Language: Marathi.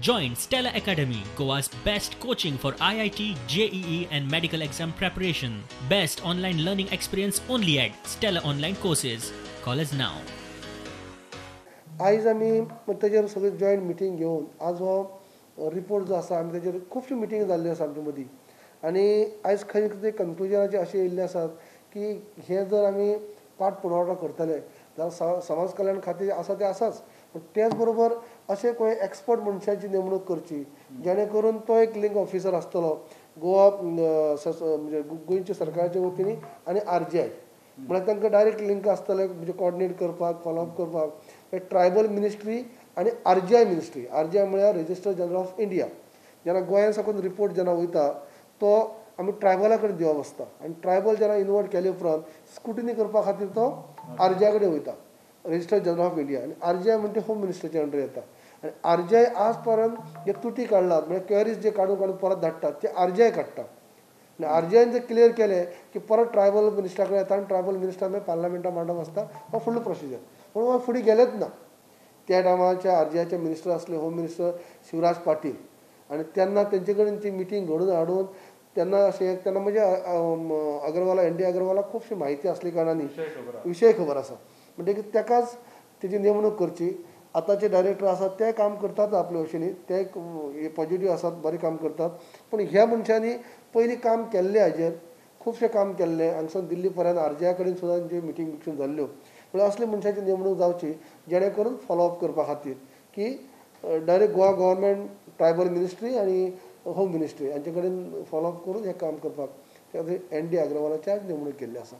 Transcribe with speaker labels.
Speaker 1: Join Stella Academy, Goa's best coaching for IIT, JEE and medical exam preparation. Best online learning experience only at Stella Online Courses. Call us now.
Speaker 2: आयज आमी तेजेर सगळे जॉयंट मिटींग घेवन आज हो रिपोर्ट जो आसा आमी तेजेर खुबशी मिटींग जाल्ली आसा आमचे मदीं आनी आयज खंय कितें कन्क्लुजनाचेर अशें येयल्लें आसात की हे जर आमी पाठ पुरवठो करतले जाल्यार समाज कल्याण खातें आसा तें आसाच पूण तेच बरोबर अशें खंय एक्सपर्ट मनशाची नेमणूक करची जेणे करून तो एक लिंक ऑफिसर आसतलो गोवा म्हणजे गोंयच्या सरकाराच्या वतीन आनी RGI म्हळ्यार तांकां डायरेक्ट लिंक आसतले म्हणजे कॉर्डिनेट करपाक फॉलोअप करपाक ट्रायबल मिनिस्ट्री आनी RGI मिनिस्ट्री म्हळ्यार रजिस्टर जनरल ऑफ इंडिया जेन्ना गोंयान साकून रिपोर्ट जेन्ना वयता तो आमी ट्रायबला कडेन दिवप आसता आनी ट्रायबल जेन्ना इनवॉल्व केले उपरांत स्क्रुटिनी करपा खातीर तो RGI कडेन वयता रजिस्टर जनरल ऑफ इंडिया आनी RGI म्हणजे होम मिनिस्टरच्या अंडर येता आनी RGI आज पर्यंत जे तुटी काडलात म्हणजे क्वेरीज जे काडून परत धाडटात ते RGI काडटा आनी RGIन जर क्लियर केलें की परत ट्रायबल मिनिस्टरा कडेन येता आनी ट्रायबल मिनिस्टर मागीर पार्लमेंटान मांडप आसता हो फुडलो प्रोसिजर पूण हो फुडें गेलेच ना त्या टायमाच्या RGIचे मिनिस्टर आसले होम मिनिस्टर शिवराज पाटील आनी तेन्ना तेंचे कडेन ती मिटींग घडोवन हाडून तेन्ना अशें तेन्ना म्हणजे अग्रवाला ND अग्रवालाक खुबशी म्हायती आसली कारणांनी विशय खबर आसा म्हणटकीर तेकाच तेजी नेमणूक करची आतांचे डायरेक्टर आसात ते काम करतात आपले भशेनी ते पॉजिटीव आसात बरें काम करतात पूण ह्या मनशांनी पयलीं काम केल्लें हाजेर खुबशें काम केल्लें हांगसून दिल्ली पर्यंत RGI कडेन सुद्दां जे मिटींग जाल्ल्यो म्हळ्यार असले मनशाची नेमणूक जावची जेणे करून फॉलोअप करपा खातीर की direct Goa government tribal ministry आनी होम मिनिस्ट्री हांचे कडेन फॉलोअप करून हें काम करपाक ND अग्रवालाची आज नेमणूक केल्ली आसा